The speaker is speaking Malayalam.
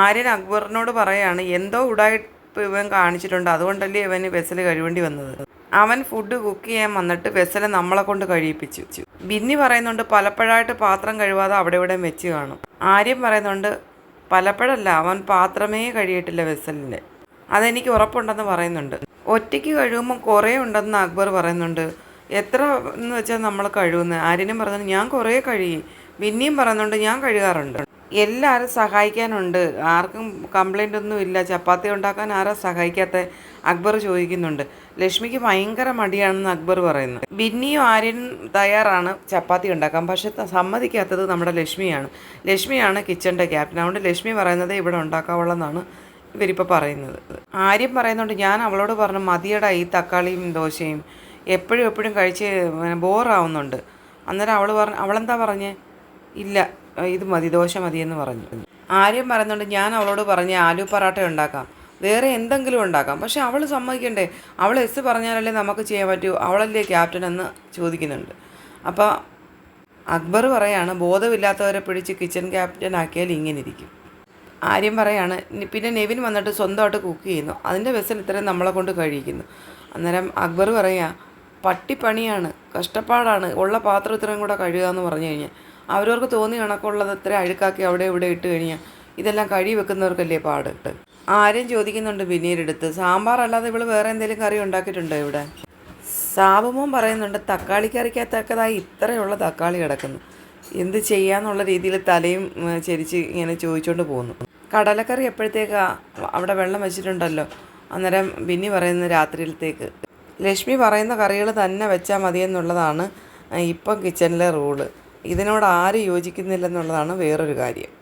ആര്യൻ അക്ബറിനോട് പറയാണ്, എന്തോ ഉടായിപ്പ് ഇവൻ കാണിച്ചിട്ടുണ്ട്, അതുകൊണ്ടല്ലേ ഇവന് വെസൽ കഴിവേണ്ടി വന്നത്. അവൻ ഫുഡ് കുക്ക് ചെയ്യാൻ വന്നിട്ട് വെസൽ നമ്മളെ കൊണ്ട് കഴിയിപ്പിച്ചു. ബിന്നി പറയുന്നുണ്ട് പലപ്പോഴായിട്ട് പാത്രം കഴുകാതെ അവിടെ ഇവിടെ വെച്ച് കാണും. ആര്യൻ പറയുന്നുണ്ട് പലപ്പോഴല്ല, അവൻ പാത്രമേ കഴിയിട്ടില്ല വെസലിൻ്റെ, അതെനിക്ക് ഉറപ്പുണ്ടെന്ന് പറയുന്നുണ്ട്. ഒറ്റയ്ക്ക് കഴുകുമ്പോൾ കുറേ ഉണ്ടെന്ന് അക്ബർ പറയുന്നുണ്ട്. എത്ര എന്ന് വെച്ചാൽ നമ്മൾ കഴുകുന്നത്? ആര്യനും പറയുന്നുണ്ട് ഞാൻ കുറേ കഴുകി. ബിന്നിയും പറയുന്നുണ്ട് ഞാൻ കഴുകാറുണ്ട്. എല്ലാവരും സഹായിക്കാനുണ്ട്, ആർക്കും കംപ്ലൈൻ്റ് ഒന്നും ഇല്ല. ചപ്പാത്തി ഉണ്ടാക്കാൻ ആരാ സഹായിക്കാത്ത? അക്ബർ ചോദിക്കുന്നുണ്ട്. ലക്ഷ്മിക്ക് ഭയങ്കര മടിയാണെന്ന് അക്ബർ പറയുന്നു. ബിന്നിയും ആര്യനും തയ്യാറാണ് ചപ്പാത്തി ഉണ്ടാക്കാൻ, പക്ഷെ സമ്മതിക്കാത്തത് നമ്മുടെ ലക്ഷ്മിയാണ് കിച്ചണിൻ്റെ ക്യാപ്റ്റൻ. അതുകൊണ്ട് ലക്ഷ്മി പറയുന്നത് ഇവിടെ ഉണ്ടാക്കാവുള്ളതെന്നാണ് ഇവരിപ്പോൾ പറയുന്നത്. ആര്യം പറയുന്നുണ്ട് ഞാൻ അവളോട് പറഞ്ഞു മതിയടാ ഈ തക്കാളിയും ദോശയും എപ്പോഴും കഴിച്ച് ബോറാവുന്നുണ്ട്. അന്നേരം അവളെന്താ പറഞ്ഞേ? ഇല്ല ഇത് മതി, ദോശ മതിയെന്ന് പറഞ്ഞു. ആര്യം പറയുന്നുണ്ട് ഞാൻ അവളോട് പറഞ്ഞ് ആലു പറാട്ട ഉണ്ടാക്കാം, വേറെ എന്തെങ്കിലും ഉണ്ടാക്കാം, പക്ഷെ അവൾ സമ്മതിക്കണ്ടേ? അവൾ എസ് പറഞ്ഞാലല്ലേ നമുക്ക് ചെയ്യാൻ പറ്റൂ, അവളല്ലേ ക്യാപ്റ്റൻ എന്ന് ചോദിക്കുന്നുണ്ട്. അപ്പോൾ അക്ബർ പറയാണ് ബോധമില്ലാത്തവരെ പിടിച്ച് കിച്ചൺ ക്യാപ്റ്റൻ ആക്കിയാൽ ഇങ്ങനെ ഇരിക്കും. ആര്യം പറയാണ് പിന്നെ നെവിൻ വന്നിട്ട് സ്വന്തമായിട്ട് കുക്ക് ചെയ്യുന്നു, അതിൻ്റെ വെസൽ ഇത്രയും നമ്മളെ കൊണ്ട് കഴിയിക്കുന്നു. അന്നേരം അക്ബർ പറയാ പട്ടിപ്പണിയാണ്, കഷ്ടപ്പാടാണ്, ഉള്ള പാത്രം ഇത്രയും കൂടെ കഴുകുക എന്ന് പറഞ്ഞു കഴിഞ്ഞാൽ അവരവർക്ക് തോന്നി കണക്കുള്ളത് ഇത്ര അഴുക്കാക്കി അവിടെ ഇവിടെ ഇട്ട് കഴിഞ്ഞാൽ ഇതെല്ലാം കഴുകി വെക്കുന്നവർക്കല്ലേ പാട്. ആര്യം ചോദിക്കുന്നുണ്ട് പിന്നീടെടുത്ത് സാമ്പാർ അല്ലാതെ ഇവൾ വേറെ എന്തെങ്കിലും കറി ഉണ്ടാക്കിയിട്ടുണ്ടോ ഇവിടെ? സാബുമോൻ പറയുന്നുണ്ട് തക്കാളി കറിക്കകത്തക്കതായി ഇത്രയുള്ള തക്കാളി കിടക്കുന്നു, എന്ത് ചെയ്യാന്നുള്ള രീതിയിൽ തലയും ചെരിച്ച് ഇങ്ങനെ ചോദിച്ചുകൊണ്ട് പോകുന്നു. കടലക്കറി എപ്പോഴത്തേക്കാ? അവിടെ വെള്ളം വെച്ചിട്ടുണ്ടല്ലോ. അന്നേരം ബിന്നി പറയുന്ന രാത്രിയിലത്തേക്ക്. ലക്ഷ്മി പറയുന്ന കറികൾ തന്നെ വെച്ചാൽ മതിയെന്നുള്ളതാണ് ഇപ്പം കിച്ചണിലെ റൂള്. ഇതിനോട് ആരും യോജിക്കുന്നില്ലെന്നുള്ളതാണ് വേറൊരു കാര്യം.